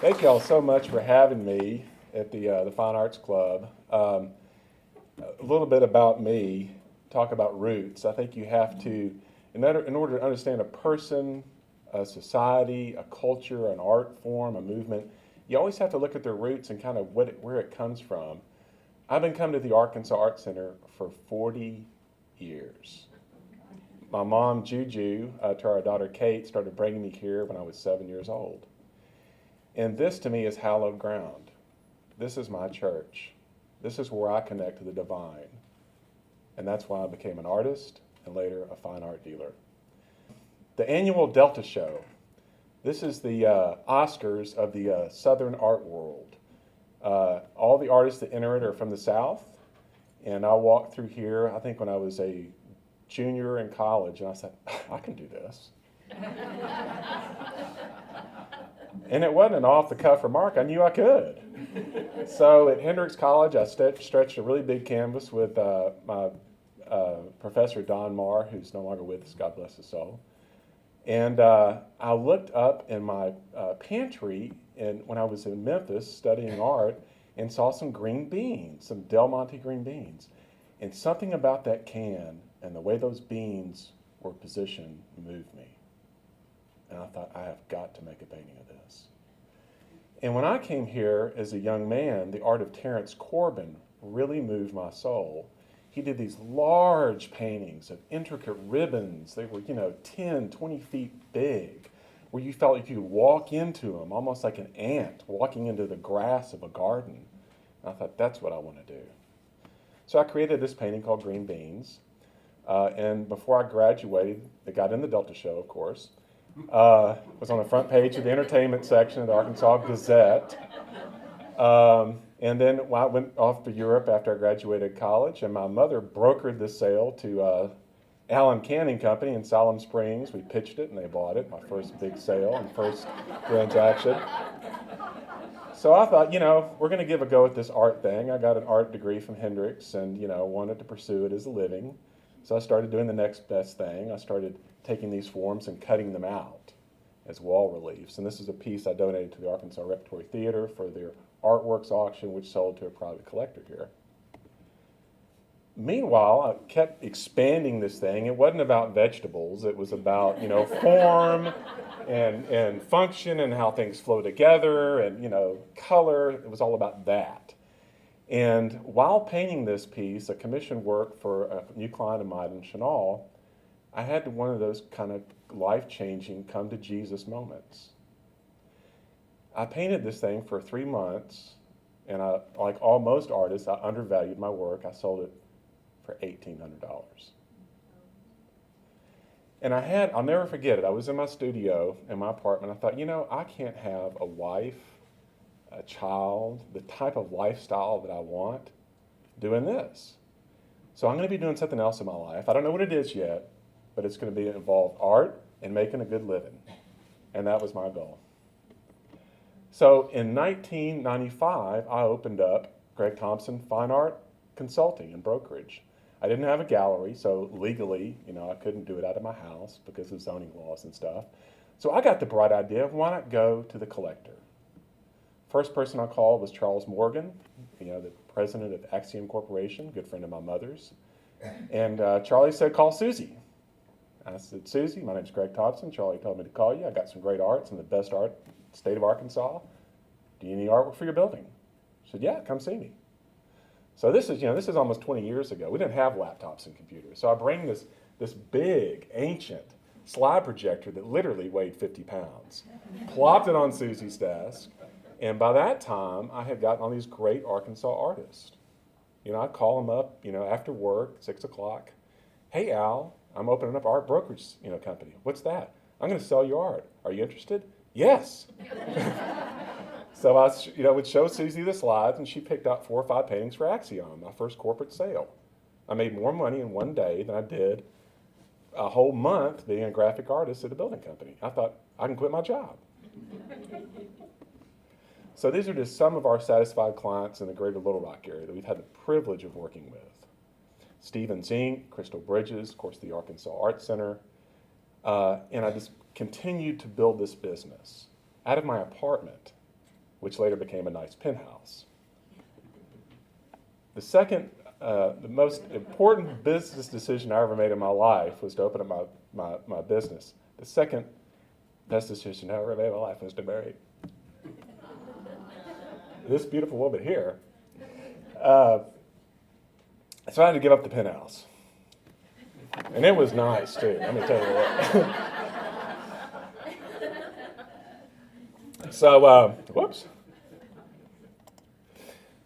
Thank y'all so much for having me at the Fine Arts Club. A little bit about me, talk about roots. I think you have to, in order to understand a person, a society, a culture, an art form, a movement, you always have to look at their roots and kind of where it comes from. I've been coming to the Arkansas Art Center for 40 years. My mom, Juju, to our daughter Kate, started bringing me here when I was 7 years old. And this to me is hallowed ground. This is my church. This is where I connect to the divine. And that's why I became an artist and later a fine art dealer. The annual Delta Show. This is the Oscars of the Southern art world. All the artists that enter it are from the South. And I walked through here, I think when I was a junior in college, and I said, I can do this. And it wasn't an off-the-cuff remark. I knew I could. So at Hendrix College, I stretched a really big canvas with my professor, Don Marr, who's no longer with us, God bless his soul. And I looked up in my pantry when I was in Memphis studying art and saw some green beans, some Del Monte green beans. And something about that can and the way those beans were positioned moved me. And I thought, I have got to make a painting of this. And when I came here as a young man, the art of Terence Corbin really moved my soul. He did these large paintings of intricate ribbons. They were, 10, 20 feet big, where you felt like you could walk into them, almost like an ant walking into the grass of a garden. And I thought, that's what I want to do. So I created this painting called Green Beans. And before I graduated, it got in the Delta Show, of course. Was on the front page of the entertainment section of the Arkansas Gazette. And then I went off to Europe after I graduated college, and my mother brokered this sale to Allen Canning Company in Salem Springs. We pitched it, and they bought it, my first big sale and first transaction. So I thought, we're going to give a go at this art thing. I got an art degree from Hendrix and, wanted to pursue it as a living. So I started doing the next best thing. I started taking these forms and cutting them out as wall reliefs. And this is a piece I donated to the Arkansas Repertory Theater for their artworks auction, which sold to a private collector here. Meanwhile, I kept expanding this thing. It wasn't about vegetables. It was about, form and function and how things flow together and, color. It was all about that. And while painting this piece, a commissioned work for a new client of mine in Chenal, I had one of those kind of life-changing come to Jesus moments. I painted this thing for 3 months, and like most artists, I undervalued my work. I sold it for $1,800. And I'll never forget it. I was in my studio in my apartment. I thought, I can't have a wife, a child, the type of lifestyle that I want doing this. So I'm going to be doing something else in my life. I don't know what it is yet, but it's going to involve art and making a good living. And that was my goal. So in 1995, I opened up Greg Thompson Fine Art Consulting and Brokerage. I didn't have a gallery, so legally, I couldn't do it out of my house because of zoning laws and stuff. So I got the bright idea of why not go to the collector. First person I called was Charles Morgan, the president of Axiom Corporation, good friend of my mother's. And Charlie said, call Susie. I said, Susie, my name's Greg Thompson. Charlie told me to call you. I got some great art, some of the best art in the state of Arkansas. Do you need artwork for your building? She said, yeah, come see me. So this is almost 20 years ago. We didn't have laptops and computers. So I bring this big, ancient slide projector that literally weighed 50 pounds, plopped it on Susie's desk, and by that time, I had gotten all these great Arkansas artists. I'd call them up, after work, 6 o'clock. Hey, Al, I'm opening up an art brokerage, company. What's that? I'm going to sell you art. Are you interested? Yes. So I, would show Susie the slides, and she picked out 4 or 5 paintings for Axiom, my first corporate sale. I made more money in one day than I did a whole month being a graphic artist at a building company. I thought, I can quit my job. So these are just some of our satisfied clients in the greater Little Rock area that we've had the privilege of working with. Stevens Inc., Crystal Bridges, of course, the Arkansas Art Center. And I just continued to build this business out of my apartment which later became a nice penthouse. The second, the most important business decision I ever made in my life was to open up my business. The second best decision I ever made in my life was to marry this beautiful woman here. So I had to give up the penthouse. And it was nice, too, let me tell you what. So, whoops.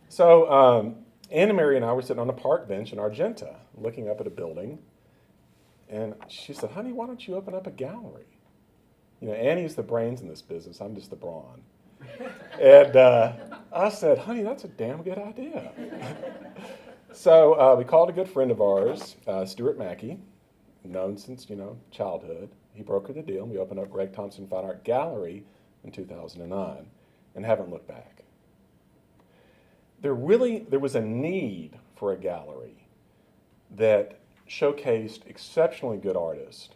So, Anna Mary and I were sitting on a park bench in Argenta, looking up at a building, and she said, honey, why don't you open up a gallery? You know, Annie's the brains in this business, I'm just the brawn. And I said, honey, that's a damn good idea. So we called a good friend of ours, Stuart Mackey, known since, childhood. He brokered the deal, and we opened up Greg Thompson Fine Art Gallery in 2009 and haven't looked back. There was a need for a gallery that showcased exceptionally good artists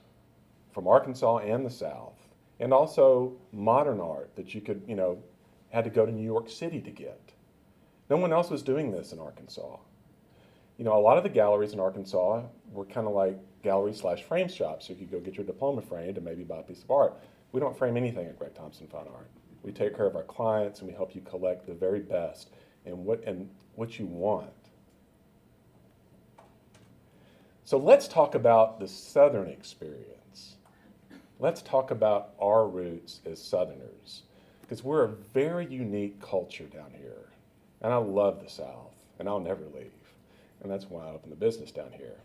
from Arkansas and the South, and also modern art that you could, had to go to New York City to get. No one else was doing this in Arkansas. A lot of the galleries in Arkansas were kind of like gallery/frame shops, so you could go get your diploma framed and maybe buy a piece of art. We don't frame anything at Greg Thompson Fine Art. We take care of our clients and we help you collect the very best and what you want. So let's talk about the Southern experience. Let's talk about our roots as Southerners, because we're a very unique culture down here. And I love the South, and I'll never leave. And that's why I opened the business down here.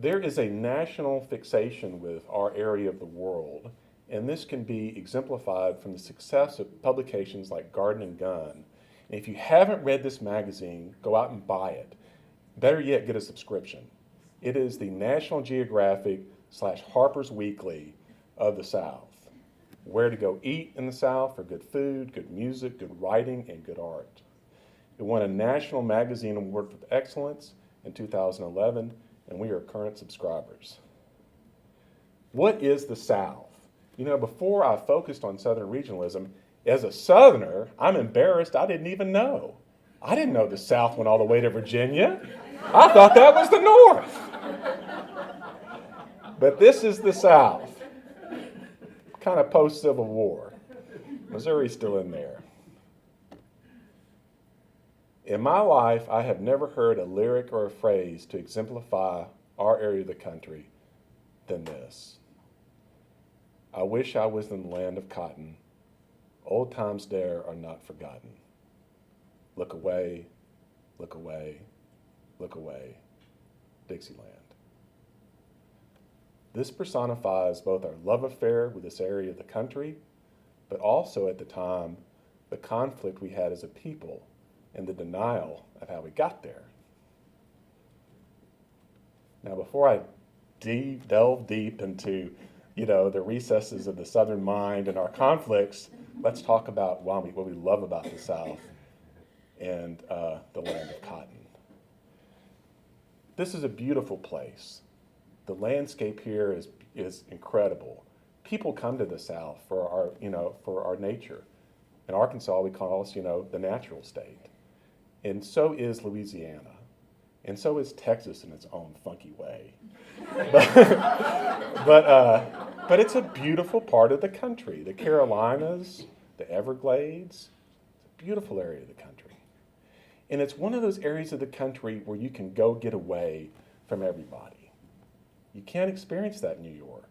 There is a national fixation with our area of the world, and this can be exemplified from the success of publications like Garden and Gun. And if you haven't read this magazine, go out and buy it. Better yet, get a subscription. It is the National Geographic / Harper's Weekly of the South. Where to go eat in the South for good food, good music, good writing, and good art. It won a National Magazine Award for Excellence in 2011, and we are current subscribers. What is the South? Before I focused on Southern regionalism, as a Southerner, I'm embarrassed I didn't even know. I didn't know the South went all the way to Virginia. I thought that was the North. But this is the South, kind of post-Civil War. Missouri's still in there. In my life, I have never heard a lyric or a phrase to exemplify our area of the country than this. I wish I was in the land of cotton. Old times there are not forgotten. Look away, look away, look away, Dixieland. This personifies both our love affair with this area of the country, but also at the time, the conflict we had as a people and the denial of how we got there. Now, before I delve deep into, the recesses of the Southern mind and our conflicts, let's talk about what we love about the South and the land of cotton. This is a beautiful place. The landscape here is incredible. People come to the South for our nature. In Arkansas, we call us, the natural state. And so is Louisiana. And so is Texas in its own funky way. But it's a beautiful part of the country. The Carolinas, the Everglades, it's a beautiful area of the country. And it's one of those areas of the country where you can go get away from everybody. You can't experience that in New York.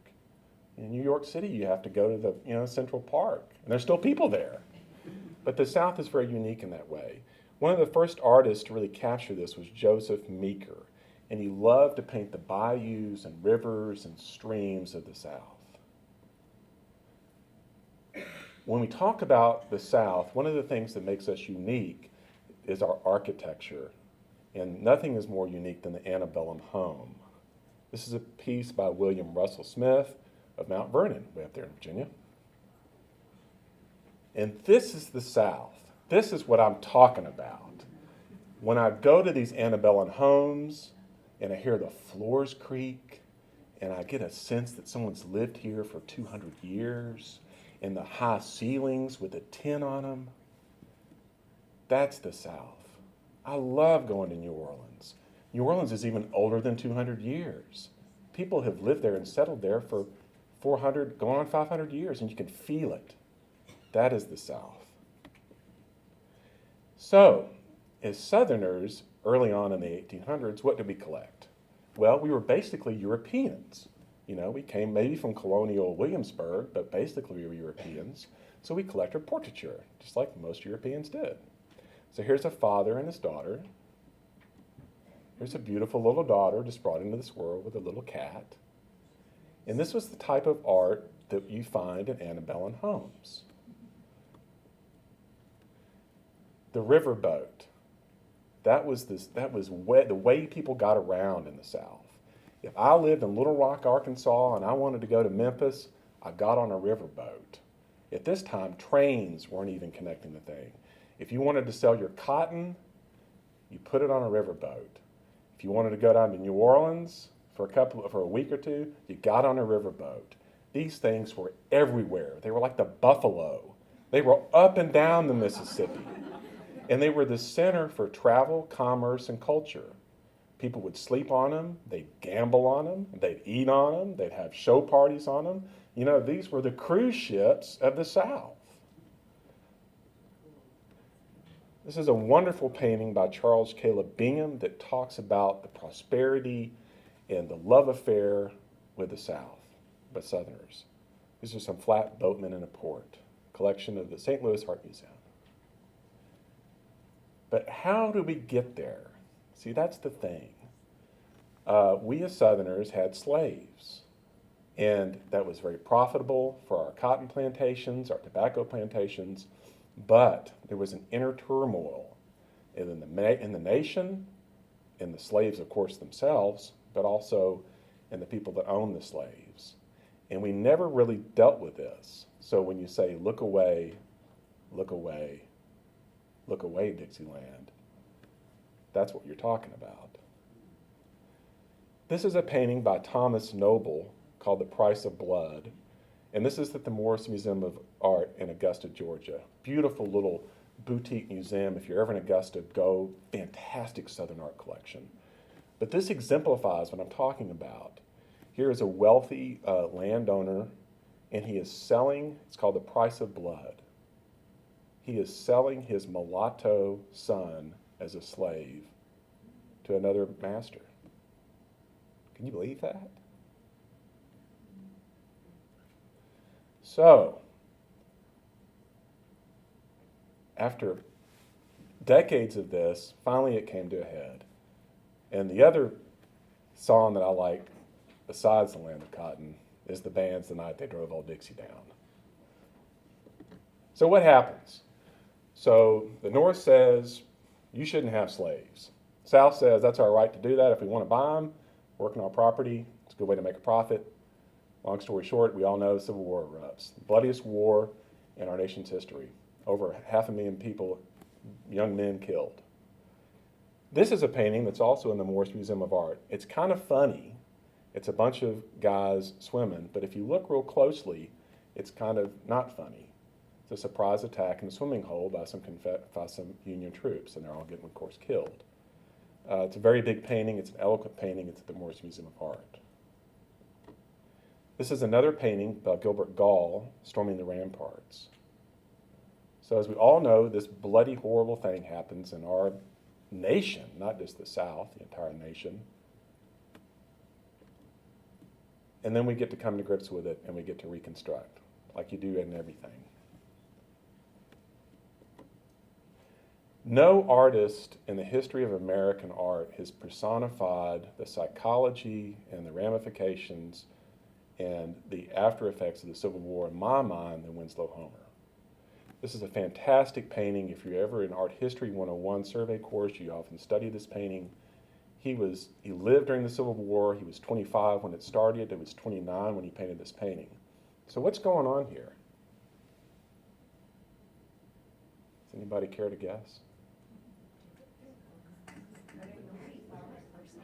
In New York City, you have to go to the Central Park, and there's still people there. But the South is very unique in that way. One of the first artists to really capture this was Joseph Meeker, and he loved to paint the bayous and rivers and streams of the South. When we talk about the South, one of the things that makes us unique is our architecture, and nothing is more unique than the antebellum home. This is a piece by William Russell Smith of Mount Vernon, way up there in Virginia. And this is the South. This is what I'm talking about. When I go to these antebellum homes and I hear the floors creak and I get a sense that someone's lived here for 200 years and the high ceilings with a tin on them. That's the South. I love going to New Orleans. New Orleans is even older than 200 years. People have lived there and settled there for 400, going on 500 years, and you can feel it. That is the South. So, as Southerners, early on in the 1800s, what did we collect? Well, we were basically Europeans. You know, we came maybe from colonial Williamsburg, but basically we were Europeans. So we collected portraiture, just like most Europeans did. So here's a father and his daughter. Here's a beautiful little daughter just brought into this world with a little cat. And this was the type of art that you find in antebellum homes. The riverboat. That was the way people got around in the South. If I lived in Little Rock, Arkansas, and I wanted to go to Memphis, I got on a riverboat. At this time, trains weren't even connecting the thing. If you wanted to sell your cotton, you put it on a riverboat. If you wanted to go down to New Orleans for a week or two, you got on a riverboat. These things were everywhere. They were like the buffalo. They were up and down the Mississippi. And they were the center for travel, commerce, and culture. People would sleep on them, they'd gamble on them, they'd eat on them, they'd have show parties on them. You know, these were the cruise ships of the South. This is a wonderful painting by Charles Caleb Bingham that talks about the prosperity and the love affair with the South, by Southerners. These are some flat boatmen in a port, collection of the St. Louis Art Museum. But how do we get there? See, that's the thing. We as Southerners had slaves, and that was very profitable for our cotton plantations, our tobacco plantations, but there was an inner turmoil in the nation, in the slaves, of course, themselves, but also in the people that owned the slaves. And we never really dealt with this. So when you say, look away, look away, look away, Dixieland, that's what you're talking about. This is a painting by Thomas Noble called The Price of Blood. And this is at the Morris Museum of Art in Augusta, Georgia. Beautiful little boutique museum. If you're ever in Augusta, go. Fantastic Southern art collection. But this exemplifies what I'm talking about. Here is a wealthy landowner, and he is selling, it's called The Price of Blood. He is selling his mulatto son as a slave to another master. Can you believe that? So, after decades of this, finally it came to a head. And the other song that I like, besides The Land of Cotton, is the band's The Night They Drove Old Dixie Down. So what happens? So the North says, you shouldn't have slaves. South says, that's our right to do that if we want to buy them, work on our property. It's a good way to make a profit. Long story short, we all know the Civil War erupts. The bloodiest war in our nation's history. Over 500,000 people, young men killed. This is a painting that's also in the Morris Museum of Art. It's kind of funny. It's a bunch of guys swimming, but if you look real closely, it's kind of not funny. It's a surprise attack in a swimming hole by some Union troops, and they're all getting, of course, killed. It's a very big painting. It's an eloquent painting. It's at the Morris Museum of Art. This is another painting by Gilbert Gall, Storming the Ramparts. So as we all know, this bloody, horrible thing happens in our nation, not just the South, the entire nation. And then we get to come to grips with it, and we get to reconstruct, like you do in everything. No artist in the history of American art has personified the psychology and the ramifications and the after effects of the Civil War, in my mind, than Winslow Homer. This is a fantastic painting. If you're ever in Art History 101 survey course, you often study this painting. He lived during the Civil War. He was 25 when it started. He was 29 when he painted this painting. So what's going on here? Does anybody care to guess?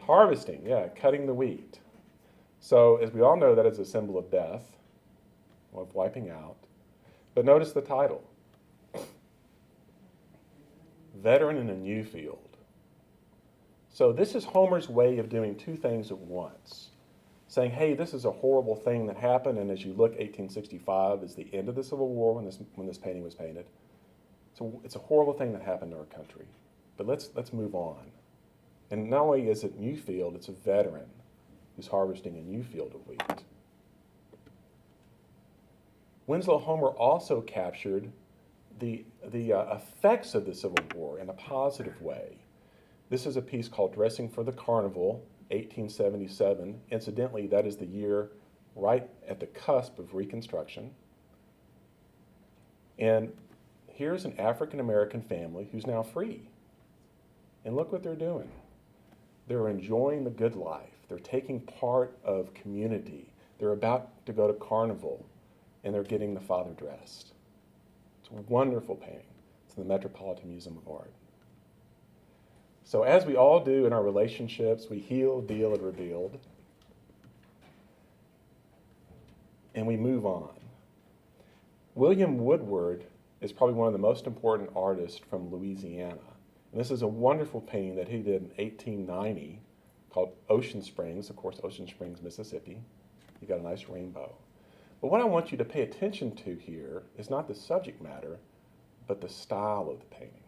Harvesting, yeah, cutting the wheat. So as we all know, that is a symbol of death, of wiping out. But notice the title. Veteran in a New Field. So this is Homer's way of doing two things at once. Saying, hey, this is a horrible thing that happened, and as you look, 1865 is the end of the Civil War when this painting was painted. So it's a horrible thing that happened to our country. But let's move on. And not only is it new field, it's a veteran who's harvesting a new field of wheat. Winslow Homer also captured the effects of the Civil War in a positive way. This is a piece called Dressing for the Carnival, 1877. Incidentally, that is the year right at the cusp of Reconstruction. And here's an African-American family who's now free. And look what they're doing. They're enjoying the good life. They're taking part of community. They're about to go to carnival, and they're getting the father dressed. It's a wonderful painting. It's in the Metropolitan Museum of Art. So as we all do in our relationships, we heal, deal, and rebuild. And we move on. William Woodward is probably one of the most important artists from Louisiana. And this is a wonderful painting that he did in 1890 called Ocean Springs. Of course, Ocean Springs, Mississippi. You got a nice rainbow. But what I want you to pay attention to here is not the subject matter, but the style of the painting.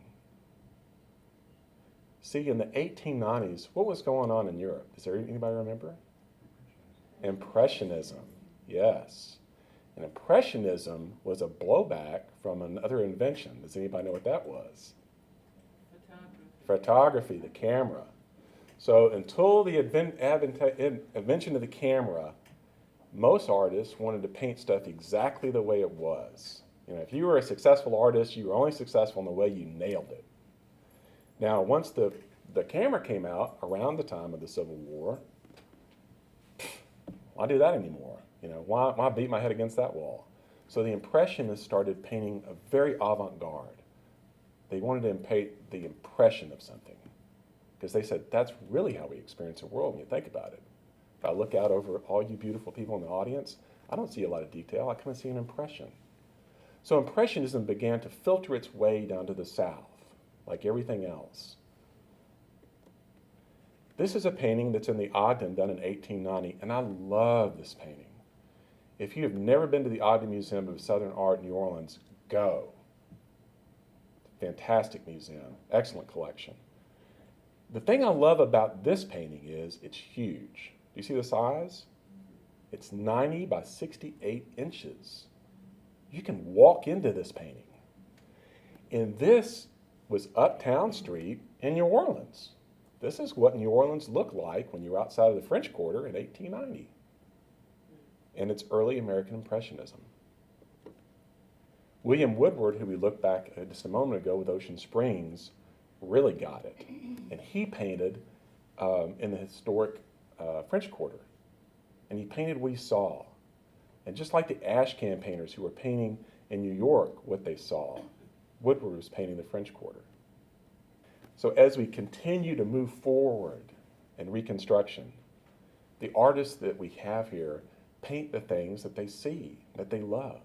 See, in the 1890s, what was going on in Europe? Does anybody remember? Impressionism, yes. And Impressionism was a blowback from another invention. Does anybody know what that was? Photography, the camera. So until the invention of the camera, most artists wanted to paint stuff exactly the way it was. You know, if you were a successful artist, you were only successful in the way you nailed it. Now, once the camera came out around the time of the Civil War, why do that anymore? You know, why beat my head against that wall? So the Impressionists started painting a very avant-garde. They wanted to paint the impression of something because they said that's really how we experience the world when you think about it. If I look out over all you beautiful people in the audience, I don't see a lot of detail. I kind of see an impression. So Impressionism began to filter its way down to the South, like everything else. This is a painting that's in the Ogden, done in 1890, and I love this painting. If you have never been to the Ogden Museum of Southern Art in New Orleans, go. Fantastic museum, excellent collection. The thing I love about this painting is it's huge. Do you see the size? It's 90 by 68 inches. You can walk into this painting. And this was Uptown Street in New Orleans. This is what New Orleans looked like when you were outside of the French Quarter in 1890. And it's early American Impressionism. William Woodward, who we looked back at just a moment ago with Ocean Springs, really got it. And he painted in the historic French Quarter. And he painted what he saw. And just like the Ashcan painters who were painting in New York what they saw, Woodward was painting the French Quarter. So as we continue to move forward in Reconstruction, the artists that we have here paint the things that they see, that they love.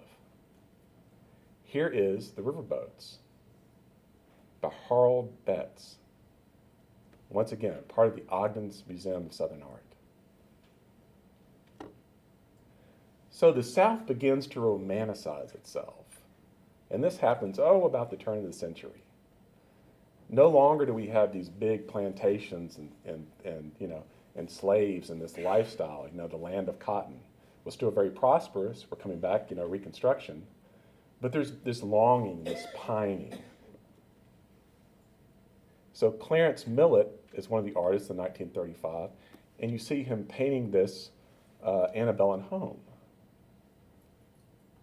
Here is The Riverboats by Harold Betts. Once again, part of the Ogden's Museum of Southern Art. So the South begins to romanticize itself. And this happens, about the turn of the century. No longer do we have these big plantations and slaves and this lifestyle, the land of cotton. We're still very prosperous. We're coming back, Reconstruction. But there's this longing, this pining. So Clarence Millet is one of the artists in 1935, and you see him painting this antebellum home.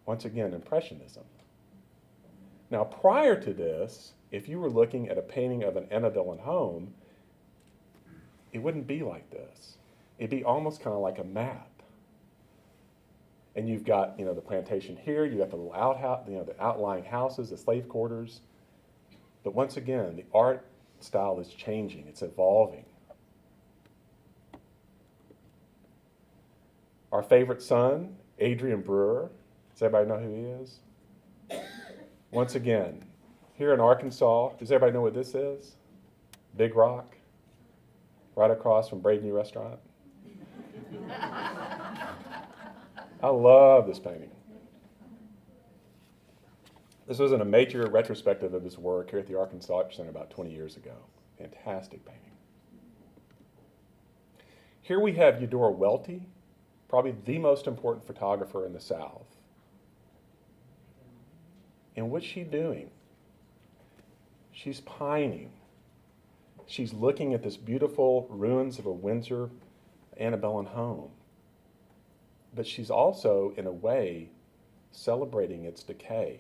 Once again, Impressionism. Now, prior to this, if you were looking at a painting of an antebellum home, it wouldn't be like this. It'd be almost kind of like a map. And you've got, the plantation here, you've got the little outhouse, the outlying houses, the slave quarters. But once again, the art style is changing, it's evolving. Our favorite son, Adrian Brewer, does everybody know who he is? Once again, here in Arkansas, does everybody know what this is? Big Rock, right across from Brave New Restaurant. I love this painting. This was in a major retrospective of his work here at the Arkansas Art Center about 20 years ago. Fantastic painting. Here we have Eudora Welty, probably the most important photographer in the South. And what's she doing? She's pining. She's looking at this beautiful ruins of a Windsor antebellum home. But she's also, in a way, celebrating its decay,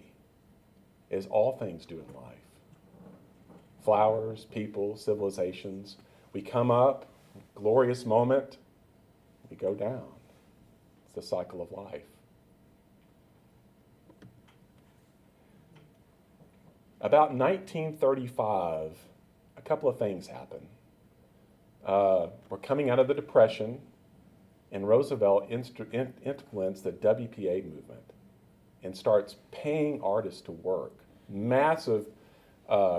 as all things do in life. Flowers, people, civilizations. We come up, glorious moment, we go down. It's the cycle of life. About 1935, a couple of things happen. We're coming out of the Depression, and Roosevelt implements the WPA movement and starts paying artists to work. Massive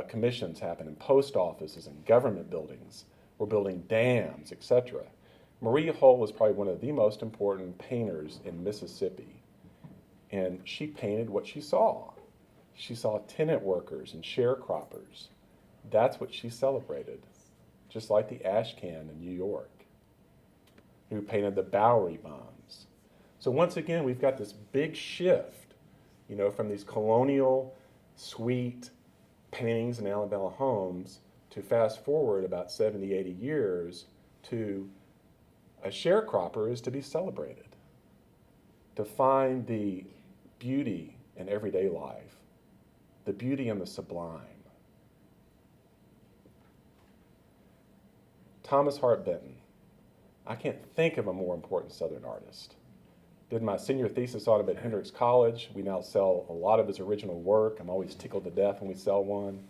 commissions happen in post offices and government buildings. We're building dams, etc. Maria Hull was probably one of the most important painters in Mississippi, and she painted what she saw. She saw tenant workers and sharecroppers. That's what she celebrated, just like the ash can in New York, who painted the Bowery bombs. So once again, we've got this big shift, from these colonial, sweet paintings in Alabama homes to fast forward about 70, 80 years to a sharecropper is to be celebrated, to find the beauty in everyday life, the beauty in the sublime. Thomas Hart Benton. I can't think of a more important Southern artist. Did my senior thesis on him at Hendrix College. We now sell a lot of his original work. I'm always tickled to death when we sell one.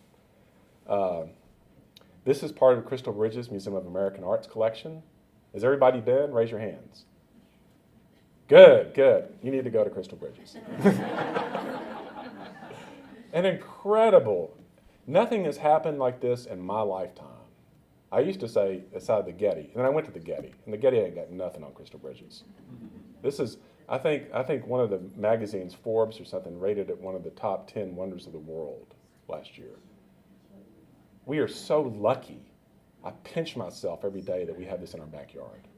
This is part of Crystal Bridges Museum of American Art's collection. Has everybody been? Raise your hands. Good, good. You need to go to Crystal Bridges. An incredible, nothing has happened like this in my lifetime. I used to say aside the Getty, and then I went to the Getty, and the Getty ain't got nothing on Crystal Bridges. This is, I think one of the magazines, Forbes or something, rated it one of the top 10 wonders of the world last year. We are so lucky. I pinch myself every day that we have this in our backyard.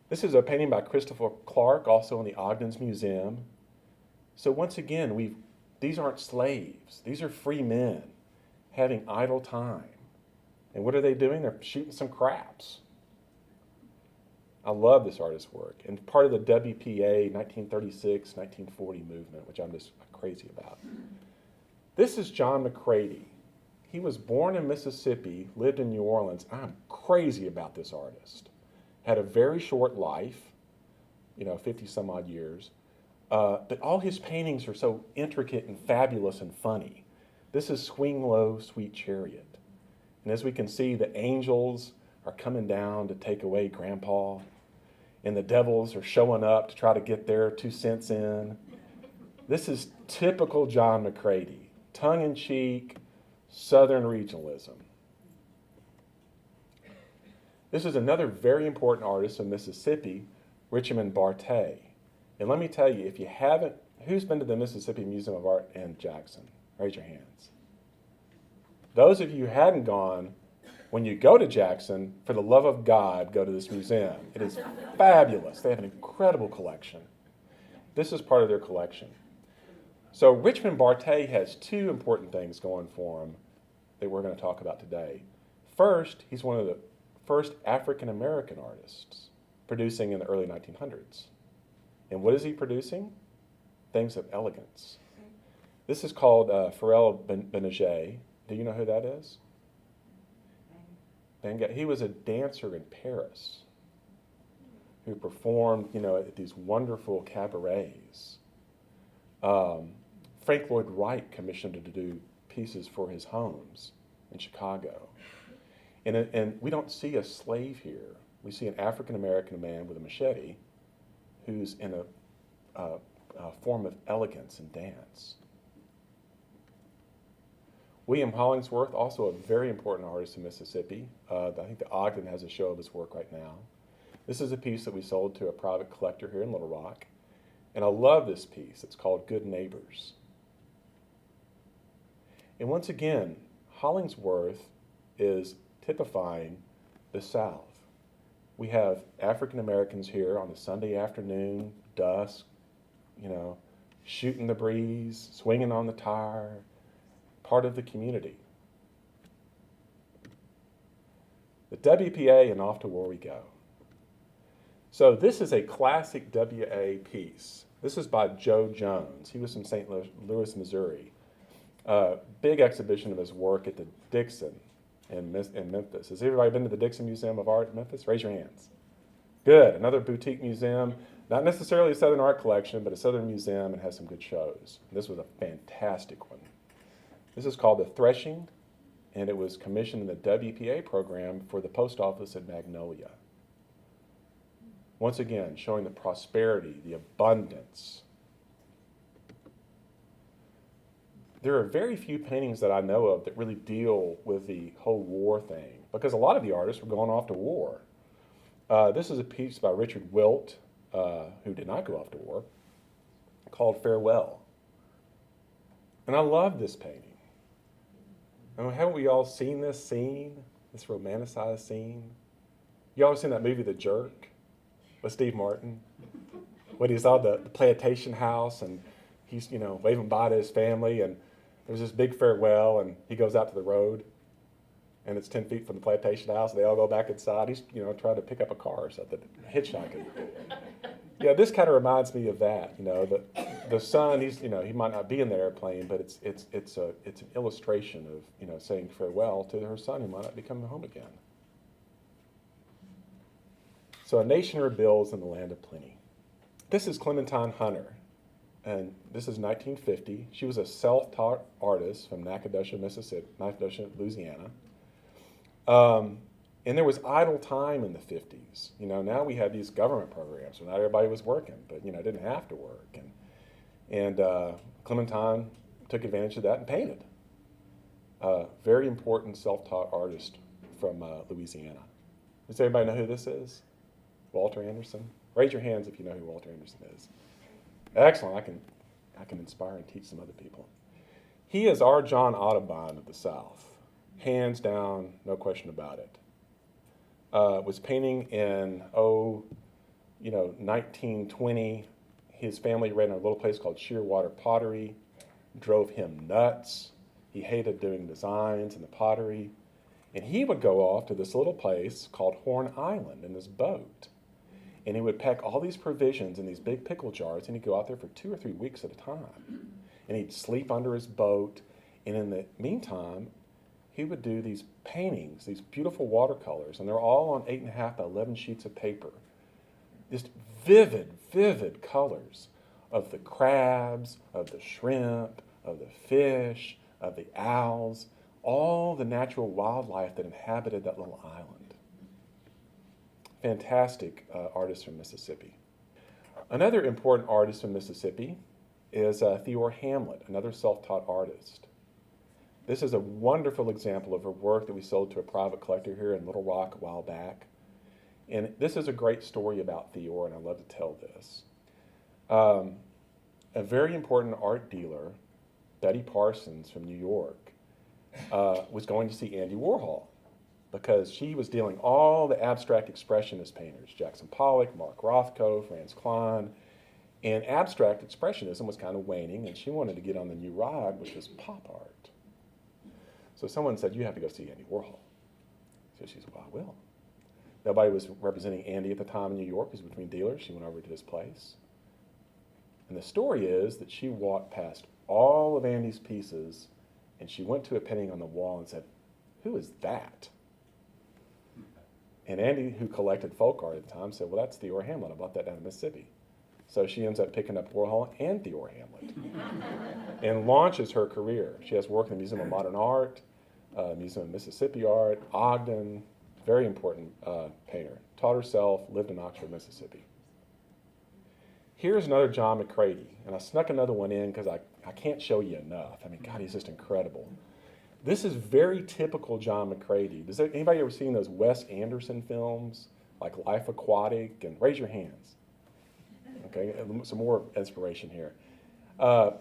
This is a painting by Christopher Clark, also in the Ogden's Museum. So once again, these aren't slaves. These are free men having idle time. And what are they doing? They're shooting some craps. I love this artist's work. And part of the WPA 1936, 1940 movement, which I'm just crazy about. This is John McCready. He was born in Mississippi, lived in New Orleans. I'm crazy about this artist. Had a very short life, 50 some odd years. But all his paintings are so intricate and fabulous and funny. This is Swing Low, Sweet Chariot. And as we can see, the angels are coming down to take away Grandpa, and the devils are showing up to try to get their 2 cents in. This is typical John McCready, tongue-in-cheek, Southern regionalism. This is another very important artist in Mississippi, Richmond Barthé. And let me tell you, if you haven't, who's been to the Mississippi Museum of Art in Jackson? Raise your hands. Those of you who hadn't gone, when you go to Jackson, for the love of God, go to this museum. It is fabulous. They have an incredible collection. This is part of their collection. So Richmond Barthé has 2 important things going for him that we're going to talk about today. First, he's one of the first African-American artists producing in the early 1900s. And what is he producing? Things of elegance. This is called Pharrell Benager. Do you know who that is? He was a dancer in Paris who performed, at these wonderful cabarets. Frank Lloyd Wright commissioned him to do pieces for his homes in Chicago. And we don't see a slave here. We see an African-American man with a machete who's in a form of elegance and dance. William Hollingsworth, also a very important artist in Mississippi. I think the Ogden has a show of his work right now. This is a piece that we sold to a private collector here in Little Rock. And I love this piece. It's called Good Neighbors. And once again, Hollingsworth is typifying the South. We have African Americans here on a Sunday afternoon, dusk, shooting the breeze, swinging on the tire, part of the community. The WPA and Off to War We Go. So this is a classic WA piece. This is by Joe Jones. He was from St. Louis, Missouri. Big exhibition of his work at the Dixon in Memphis. Has everybody been to the Dixon Museum of Art in Memphis? Raise your hands. Good. Another boutique museum. Not necessarily a Southern art collection, but a Southern museum, and has some good shows. This was a fantastic one. This is called The Threshing, and it was commissioned in the WPA program for the post office at Magnolia. Once again, showing the prosperity, the abundance. There are very few paintings that I know of that really deal with the whole war thing, because a lot of the artists were going off to war. This is a piece by Richard Wilt, who did not go off to war, called Farewell. And I love this painting. Haven't we all seen this scene, this romanticized scene? You all seen that movie, The Jerk, with Steve Martin? When he's on the plantation house and he's, waving bye to his family, and there's this big farewell, and he goes out to the road, and it's 10 feet from the plantation house, and they all go back inside. He's, trying to pick up a car or something, hitchhiking. Yeah, this kind of reminds me of that. The son, he's, he might not be in the airplane, but it's an illustration of, saying farewell to her son who might not be coming home again. So, A Nation Rebuilds in the Land of Plenty. This is Clementine Hunter, and this is 1950. She was a self-taught artist from Nacogdoches, Louisiana. And there was idle time in the 50s. Now we had these government programs, so not everybody was working, but didn't have to work. And Clementine took advantage of that and painted. Very important self-taught artist from Louisiana. Does everybody know who this is? Walter Anderson? Raise your hands if you know who Walter Anderson is. Excellent. I can inspire and teach some other people. He is our John Audubon of the South. Hands down, no question about it. Was painting in, 1920. His family ran a little place called Shearwater Pottery. Drove him nuts. He hated doing designs and the pottery. And he would go off to this little place called Horn Island in this boat. And he would pack all these provisions in these big pickle jars, and he'd go out there for 2 or 3 weeks at a time. And he'd sleep under his boat. And in the meantime, he would do these paintings, these beautiful watercolors, and they're all on 8.5 by 11 sheets of paper. Just vivid, vivid colors of the crabs, of the shrimp, of the fish, of the owls, all the natural wildlife that inhabited that little island. Fantastic artist from Mississippi. Another important artist from Mississippi is Theodore Hamlet, another self-taught artist. This is a wonderful example of her work that we sold to a private collector here in Little Rock a while back. And this is a great story about Theodore, and I love to tell this. A very important art dealer, Betty Parsons from New York, was going to see Andy Warhol because she was dealing all the abstract expressionist painters, Jackson Pollock, Mark Rothko, Franz Kline, and abstract expressionism was kind of waning, and she wanted to get on the new ride, which was pop art. So someone said, you have to go see Andy Warhol. So she said, well, I will. Nobody was representing Andy at the time in New York. He was between dealers. She went over to his place. And the story is that she walked past all of Andy's pieces, and she went to a painting on the wall and said, who is that? And Andy, who collected folk art at the time, said, well, that's Theodore Hamlet. I bought that down in Mississippi. So she ends up picking up Warhol and Theodore Hamlet and launches her career. She has work in the Museum of Modern Art, Museum of Mississippi Art, Ogden, very important painter. Taught herself, lived in Oxford, Mississippi. Here's another John McCready, and I snuck another one in because I can't show you enough. I mean, God, he's just incredible. This is very typical John McCready. Anybody ever seen those Wes Anderson films, like Life Aquatic? And raise your hands. Okay, some more inspiration here.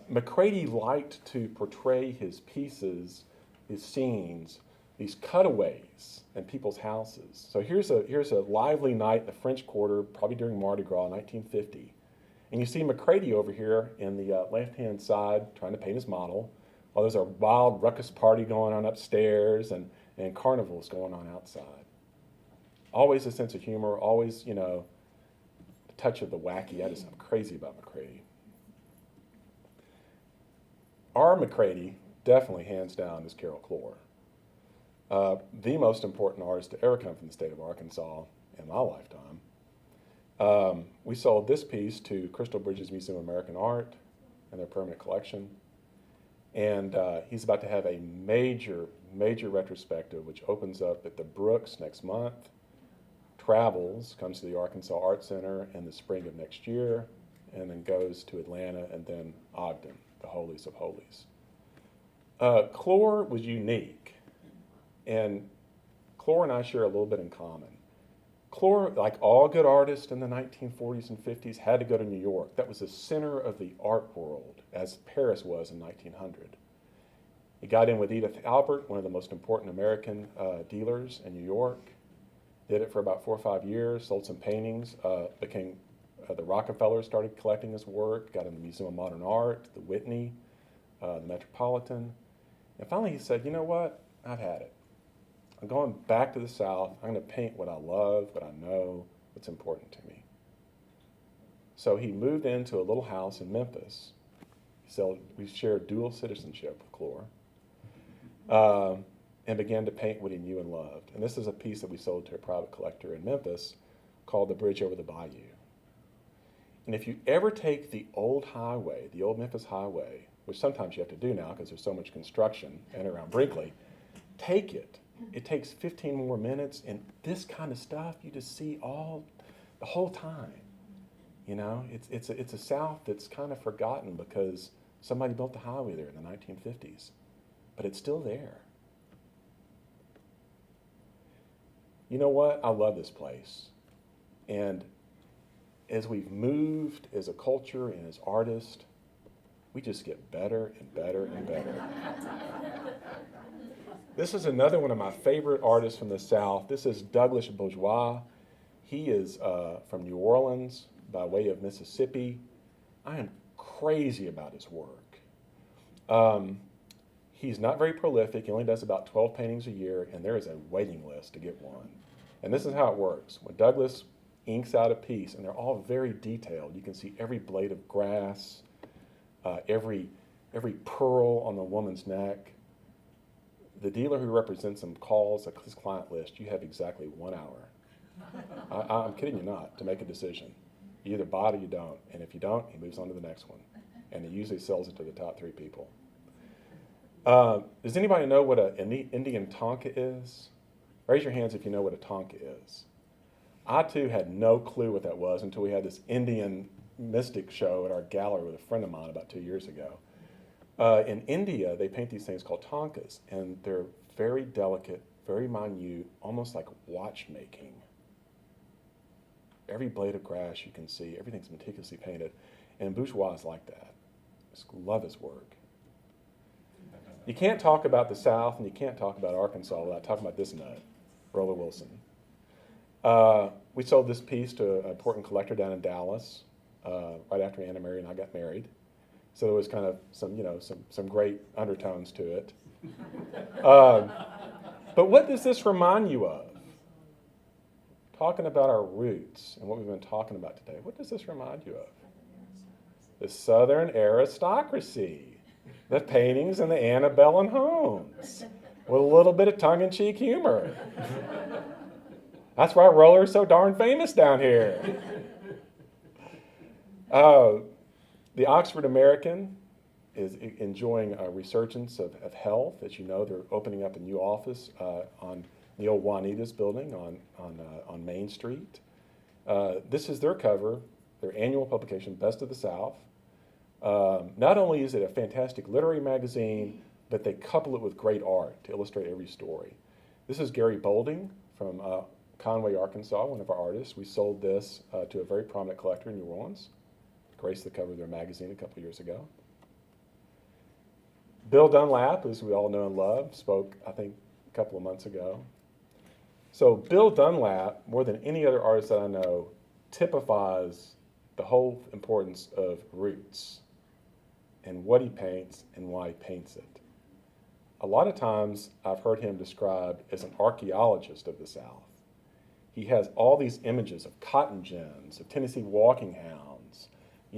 McCready liked to portray his pieces, his scenes, these cutaways in people's houses. So here's a lively night in the French Quarter, probably during Mardi Gras, 1950. And you see McCready over here in the left-hand side trying to paint his model, while there's a wild ruckus party going on upstairs and carnivals going on outside. Always a sense of humor, always, a touch of the wacky. I'm crazy about McCready. Our McCready, definitely hands down, is Carol Clore. The most important artist to ever come from the state of Arkansas in my lifetime. We sold this piece to Crystal Bridges Museum of American Art in their permanent collection. And he's about to have a major, major retrospective, which opens up at the Brooks next month, travels, comes to the Arkansas Art Center in the spring of next year, and then goes to Atlanta and then Ogden, the holies of holies. Clore was unique, and Clore and I share a little bit in common. Clore, like all good artists in the 1940s and 50s, had to go to New York. That was the center of the art world, as Paris was in 1900. He got in with Edith Albert, one of the most important American dealers in New York. Did it for about 4 or 5 years, sold some paintings, the Rockefellers started collecting his work, got in the Museum of Modern Art, the Whitney, the Metropolitan. And finally he said, you know what, I've had it. I'm going back to the South. I'm going to paint what I love, what I know, what's important to me. So he moved into a little house in Memphis. We shared dual citizenship with Clore, and began to paint what he knew and loved. And this is a piece that we sold to a private collector in Memphis called The Bridge Over the Bayou. And if you ever take the old highway, the old Memphis highway, which sometimes you have to do now because there's so much construction in and around Brinkley, take it. It takes 15 more minutes, and this kind of stuff you just see the whole time. It's a South that's kind of forgotten because somebody built the highway there in the 1950s, but it's still there. You know what? I love this place. And as we've moved as a culture and as artists, we just get better and better and better. This is another one of my favorite artists from the South. This is Douglas Bourgeois. He is from New Orleans by way of Mississippi. I am crazy about his work. He's not very prolific. He only does about 12 paintings a year, and there is a waiting list to get one. And this is how it works. When Douglas inks out a piece, and they're all very detailed. You can see every blade of grass, every pearl on the woman's neck. The dealer who represents him calls his client list. You have exactly 1 hour. I'm kidding you not, to make a decision. You either buy it or you don't. And if you don't, he moves on to the next one. And he usually sells it to the top 3 people. Does anybody know what an Indian tonka is? Raise your hands if you know what a tonka is. I, too, had no clue what that was until we had this Indian mystic show at our gallery with a friend of mine about 2 years ago. In India, they paint these things called tonkas, and they're very delicate, very minute, almost like watchmaking. Every blade of grass you can see, everything's meticulously painted, and Bourgeois is like that. I just love his work. You can't talk about the South and you can't talk about Arkansas without talking about this nut, Roller Wilson. We sold this piece to an important collector down in Dallas right after Anna Mary and I got married. So there was kind of some great undertones to it. But what does this remind you of? Talking about our roots and what we've been talking about today, what does this remind you of? The Southern aristocracy, the paintings in the antebellum homes, with a little bit of tongue-in-cheek humor. That's why Roller is so darn famous down here. The Oxford American is enjoying a resurgence of health. As you know, they're opening up a new office on the old Juanita's building on Main Street. This is their cover. their annual publication, Best of the South. Not only is it a fantastic literary magazine, but they couple it with great art to illustrate every story. This is Gary Bolding from Conway, Arkansas, one of our artists. We sold this to a very prominent collector in New Orleans. Graced the cover of their magazine a couple years ago. Bill Dunlap, as we all know and love, spoke, I think, a couple of months ago. So Bill Dunlap, more than any other artist that I know, typifies the whole importance of roots and what he paints and why he paints it. A lot of times I've heard him described as an archaeologist of the South. He has all these images of cotton gins, of Tennessee walking hounds,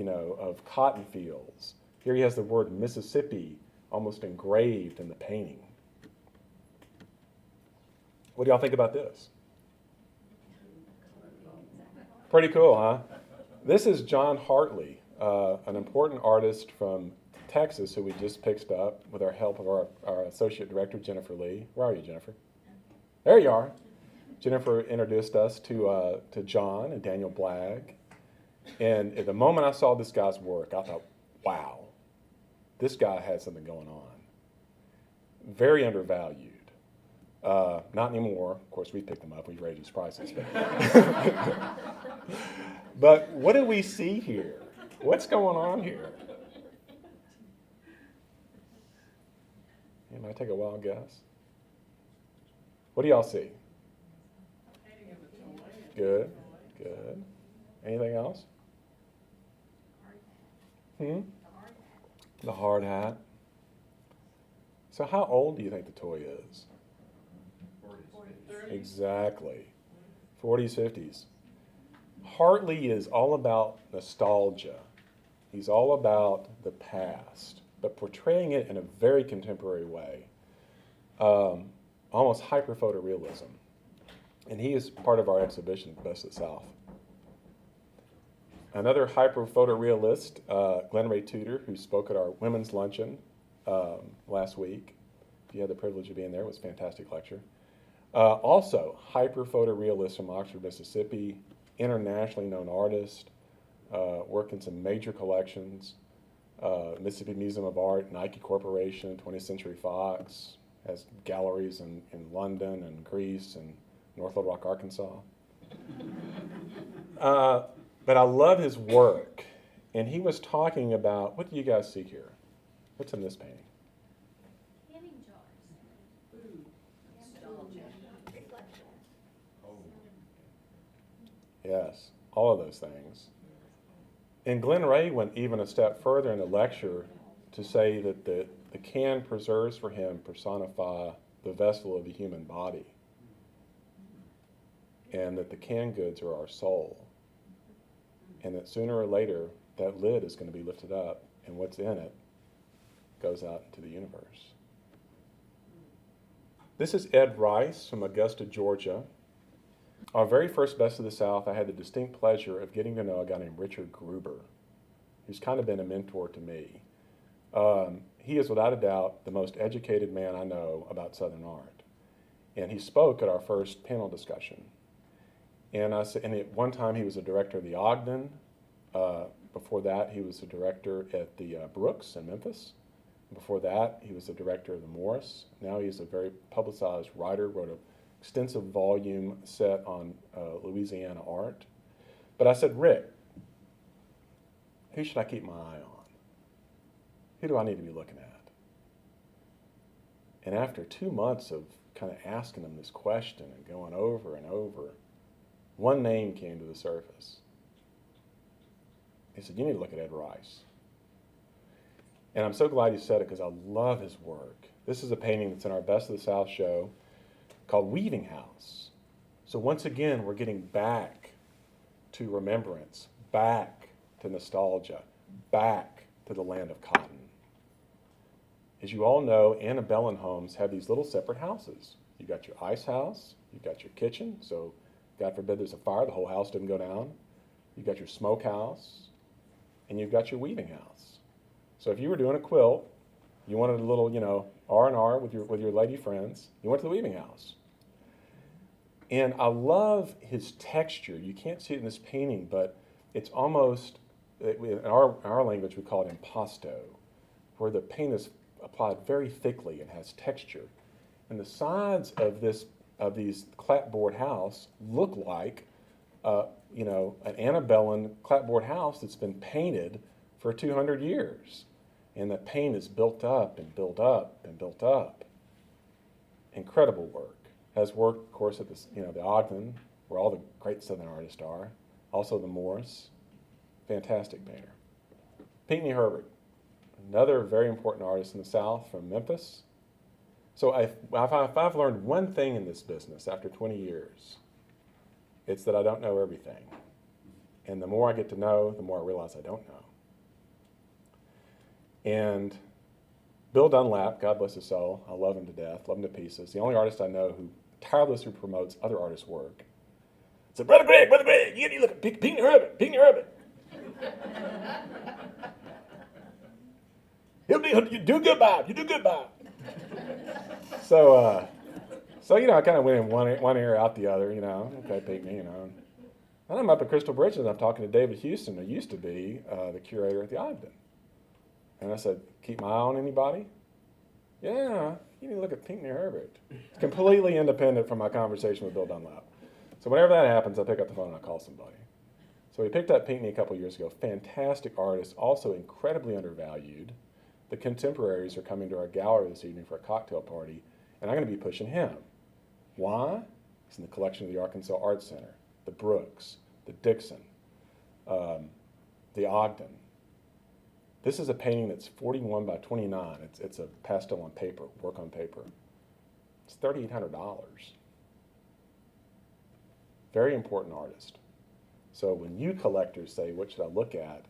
of cotton fields. Here he has the word Mississippi almost engraved in the painting. What do y'all think about this? Pretty cool, huh? This is John Hartley, an important artist from Texas who we just picked up with our help of our associate director, Jennifer Lee. Where are you, Jennifer? There you are. Jennifer introduced us to John and Daniel Blagg. And at the moment I saw this guy's work, I thought, wow, this guy has something going on. Very undervalued. Not anymore. Of course, we picked them up. We raised his prices. But what do we see here? What's going on here? You might take a wild guess. What do y'all see? Good, good. Anything else? The hard hat. So how old do you think the toy is? 40s. Exactly. 40s, 50s. Hartley is all about nostalgia. He's all about the past, but portraying it in a very contemporary way. Almost hyper-photorealism. And he is part of our exhibition, Best of the South. Another hyper-photorealist, Glenn Ray Tudor, who spoke at our women's luncheon last week. If you had the privilege of being there, it was a fantastic lecture. Also, hyper-photorealist from Oxford, Mississippi, internationally known artist, worked in some major collections, Mississippi Museum of Art, Nike Corporation, 20th Century Fox, has galleries in London and Greece and North Little Rock, Arkansas. But I love his work. And he was talking about, what do you guys see here? What's in this painting? Canning jars. Yes, all of those things. And Glenn Ray went even a step further in the lecture to say that the can preserves for him personify the vessel of the human body, and that the canned goods are our soul, and that sooner or later that lid is going to be lifted up and what's in it goes out into the universe. This is Ed Rice from Augusta, Georgia. Our very first Best of the South, I had the distinct pleasure of getting to know a guy named Richard Gruber, who's kind of been a mentor to me. He is without a doubt the most educated man I know about Southern art. And he spoke at our first panel discussion. And at one time he was a director of the Ogden. Before that he was a director at the Brooks in Memphis. Before that he was the director of the Morris. Now he's a very publicized writer, wrote an extensive volume set on Louisiana art. But I said, Rick, who should I keep my eye on? Who do I need to be looking at? And after 2 months of kind of asking him this question and going over and over, one name came to the surface. He said, you need to look at Ed Rice. And I'm so glad you said it because I love his work. This is a painting that's in our Best of the South show called Weaving House. So once again, we're getting back to remembrance, back to nostalgia, back to the land of cotton. As you all know, antebellum homes have these little separate houses. You got your ice house, you got your kitchen, so God forbid there's a fire, the whole house didn't go down. You got your smokehouse, and you've got your weaving house. So if you were doing a quilt, you wanted a little, R&R with your lady friends, you went to the weaving house. And I love his texture. You can't see it in this painting, but it's almost, in our language we call it impasto, where the paint is applied very thickly and has texture. And the sides of these clapboard house look like an antebellum clapboard house that's been painted for 200 years. And the paint is built up and built up and built up. Incredible work. Has worked, of course, at the Ogden, where all the great Southern artists are. Also the Morris. Fantastic painter. Pinckney Herbert, another very important artist in the South from Memphis. So if I've learned one thing in this business after 20 years, it's that I don't know everything. And the more I get to know, the more I realize I don't know. And Bill Dunlap, God bless his soul, I love him to death, love him to pieces. The only artist I know who tirelessly promotes other artists' work. So, Brother Greg, you need to look at Pinckney Herbert. You do good, Bob. You do good, Bob. So I kind of went in one ear out the other, okay, Pinckney, And I'm up at Crystal Bridges, and I'm talking to David Houston, who used to be the curator at the Ogden. And I said, keep my eye on anybody? Yeah, you need to look at Pinckney Herbert. It's completely independent from my conversation with Bill Dunlap. So whenever that happens, I pick up the phone and I call somebody. So we picked up Pinckney a couple years ago. Fantastic artist, also incredibly undervalued. The contemporaries are coming to our gallery this evening for a cocktail party, and I'm going to be pushing him. Why? He's in the collection of the Arkansas Art Center, the Brooks, the Dixon, the Ogden. This is a painting that's 41 by 29. It's a pastel on paper, work on paper. It's $3,800. Very important artist. So when you collectors say, what should I look at?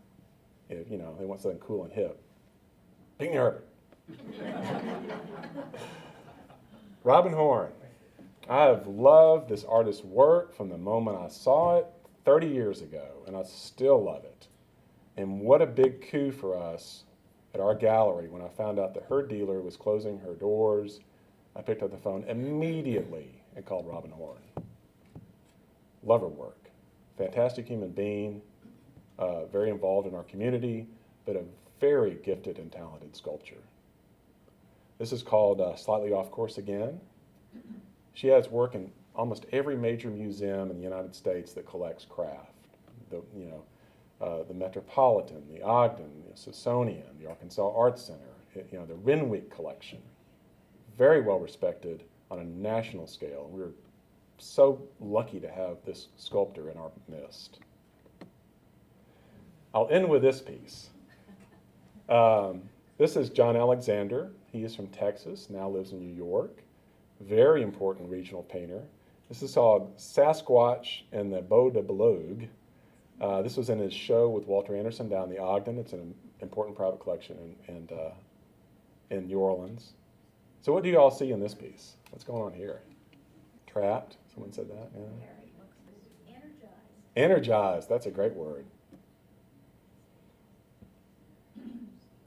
If, they want something cool and hip. Pinckney Herbert. Robin Horn. I have loved this artist's work from the moment I saw it 30 years ago, and I still love it. And what a big coup for us at our gallery when I found out that her dealer was closing her doors. I picked up the phone immediately and called Robin Horn. Love her work. Fantastic human being, very involved in our community, but a very gifted and talented sculptor. This is called Slightly Off Course Again. She has work in almost every major museum in the United States that collects craft. The Metropolitan, the Ogden, the Smithsonian, the Arkansas Art Center, the Renwick collection. Very well respected on a national scale. We're so lucky to have this sculptor in our midst. I'll end with this piece. This is John Alexander. He is from Texas, now lives in New York. Very important regional painter. This is called Sasquatch and the Beau de Beloug. This was in his show with Walter Anderson down the Ogden. It's an important private collection in New Orleans. So what do you all see in this piece? What's going on here? Trapped? Someone said that? Yeah. Energized. Energized. That's a great word.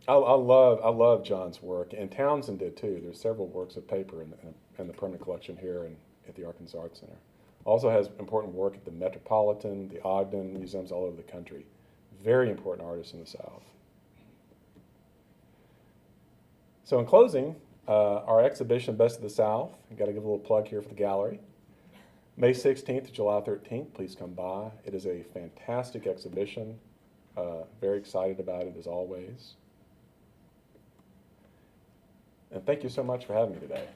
I love John's work, and Townsend did too. There's several works of paper in the permanent collection here and at the Arkansas Art Center. Also has important work at the Metropolitan, the Ogden, museums all over the country. Very important artist in the South. So in closing, our exhibition, Best of the South, I've got to give a little plug here for the gallery. May 16th to July 13th, please come by. It is a fantastic exhibition. Very excited about it as always. And thank you so much for having me today.